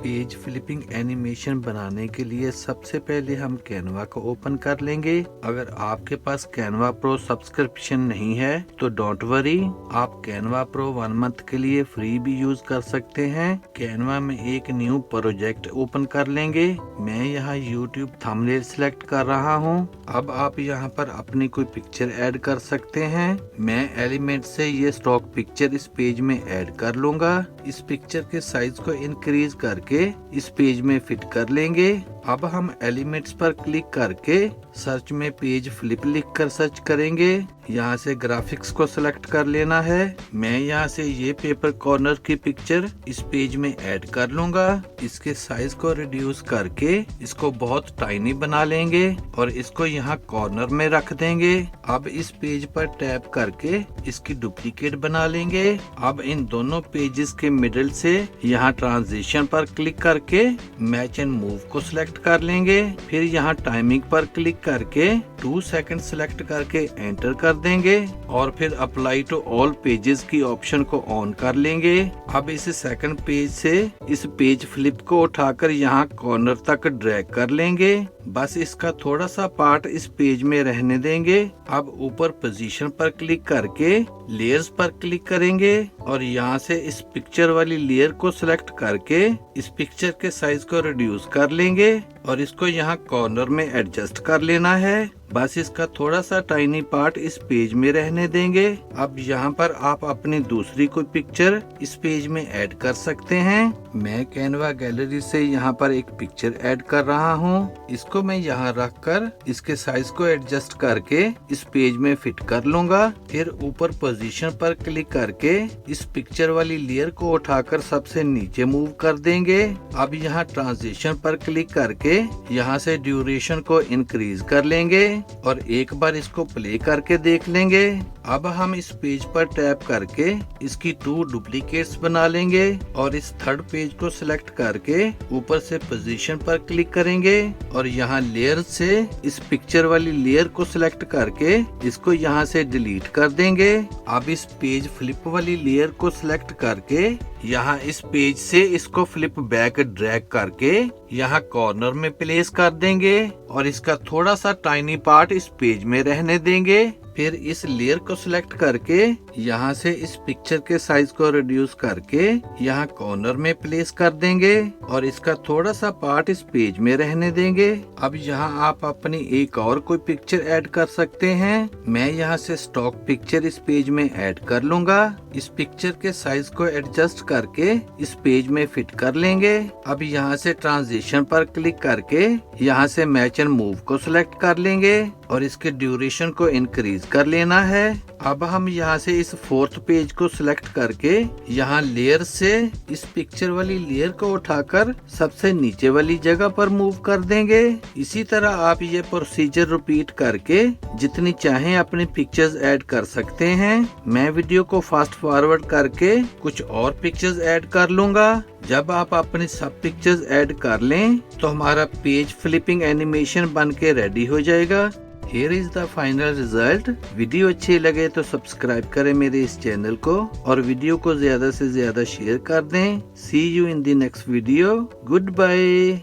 Page flipping animation बनाने के लिए सबसे पहले हम कैनवा को ओपन कर लेंगे। अगर आपके पास कैनवा प्रो सब्सक्रिप्शन नहीं है तो डोंट वरी, आप कैनवा प्रो 1 मंथ के लिए फ्री भी यूज कर सकते हैं। कैनवा में एक न्यू प्रोजेक्ट ओपन कर लेंगे। मैं यहाँ यूट्यूब थंबनेल सिलेक्ट कर रहा हूँ। अब आप यहाँ पर अपनी कोई पिक्चर ऐड कर सकते हैं। मैं एलिमेंट से ये स्टॉक पिक्चर इस पेज में ऐड कर लूंगा। इस पिक्चर के साइज को इंक्रीज करके इस पेज में फिट कर लेंगे। अब हम एलिमेंट्स पर क्लिक करके सर्च में पेज फ्लिप लिखकर सर्च करेंगे। यहाँ से ग्राफिक्स को सिलेक्ट कर लेना है। मैं यहाँ से ये पेपर कॉर्नर की पिक्चर इस पेज में ऐड कर लूंगा। इसके साइज को रिड्यूस करके इसको बहुत टाइनी बना लेंगे और इसको यहाँ कॉर्नर में रख देंगे। अब इस पेज पर टैप करके इसकी डुप्लीकेट बना लेंगे। अब इन दोनों पेजेस के मिडिल से यहाँ ट्रांजिशन पर क्लिक करके मैच एंड मूव को सिलेक्ट कर लेंगे। फिर यहाँ टाइमिंग पर क्लिक करके 2 सेकंड सिलेक्ट करके एंटर कर देंगे और फिर अप्लाई टू ऑल पेजेस की ऑप्शन को ऑन कर लेंगे। अब इस सेकंड पेज से इस पेज फ्लिप को उठाकर यहाँ कॉर्नर तक ड्रैग कर लेंगे। बस इसका थोड़ा सा पार्ट इस पेज में रहने देंगे। अब ऊपर पोजीशन पर क्लिक करके लेयर्स पर क्लिक करेंगे और यहाँ से इस पिक्चर वाली लेयर को सिलेक्ट करके इस पिक्चर के साइज को रिड्यूस कर लेंगे और इसको यहाँ कॉर्नर में एडजस्ट कर लेना है। बस इसका थोड़ा सा टाइनी पार्ट इस पेज में रहने देंगे। अब यहाँ पर आप अपनी दूसरी कोई पिक्चर इस पेज में ऐड कर सकते हैं। मैं कैनवा गैलरी से यहाँ पर एक पिक्चर ऐड कर रहा हूँ। इसको मैं यहाँ रख कर इसके साइज को एडजस्ट करके इस पेज में फिट कर लूंगा। फिर ऊपर पोजीशन पर क्लिक करके इस पिक्चर वाली लेयर को उठाकर सबसे नीचे मूव कर देंगे। अब यहाँ ट्रांजिशन पर क्लिक करके यहाँ से ड्यूरेशन को इंक्रीज कर लेंगे और एक बार इसको प्ले करके देख लेंगे। अब हम इस पेज पर टैप करके इसकी 2 डुप्लीकेट्स बना लेंगे और इस थर्ड पेज को सिलेक्ट करके ऊपर से पोजीशन पर क्लिक करेंगे और यहाँ लेयर से इस पिक्चर वाली लेयर को सिलेक्ट करके इसको यहाँ से डिलीट कर देंगे। अब इस पेज फ्लिप वाली लेयर को सिलेक्ट करके यहाँ इस पेज से इसको फ्लिप बैक ड्रैग करके यहाँ कॉर्नर में प्लेस कर देंगे और इसका थोड़ा सा टाइनी पार्ट इस पेज में रहने देंगे। फिर इस लेयर को सिलेक्ट करके यहाँ से इस पिक्चर के साइज को रिड्यूस करके यहाँ कॉर्नर में प्लेस कर देंगे और इसका थोड़ा सा पार्ट इस पेज में रहने देंगे। अब यहाँ आप अपनी एक और कोई पिक्चर ऐड कर सकते हैं। मैं यहाँ से स्टॉक पिक्चर इस पेज में ऐड कर लूंगा। इस पिक्चर के साइज को एडजस्ट करके इस पेज में फिट कर लेंगे। अब यहाँ से ट्रांजिशन पर क्लिक करके यहाँ से मैच एंड मूव को सिलेक्ट कर लेंगे और इसके ड्यूरेशन को इंक्रीज कर लेना है। अब हम यहाँ से इस 4th पेज को सिलेक्ट करके यहाँ लेयर से इस पिक्चर वाली लेयर को उठाकर सबसे नीचे वाली जगह पर मूव कर देंगे। इसी तरह आप ये प्रोसीजर रिपीट करके जितनी चाहें अपनी पिक्चर्स ऐड कर सकते हैं। मैं वीडियो को फास्ट फॉरवर्ड करके कुछ और पिक्चर्स ऐड कर लूंगा। जब आप अपनी सब पिक्चर्स ऐड कर लें तो हमारा पेज फ्लिपिंग एनिमेशन बन के रेडी हो जाएगा। Here is the final result। Video अच्छी लगे तो सब्सक्राइब करें मेरे इस चैनल को और वीडियो को ज्यादा से ज्यादा शेयर कर दें। See you in the next video। Goodbye।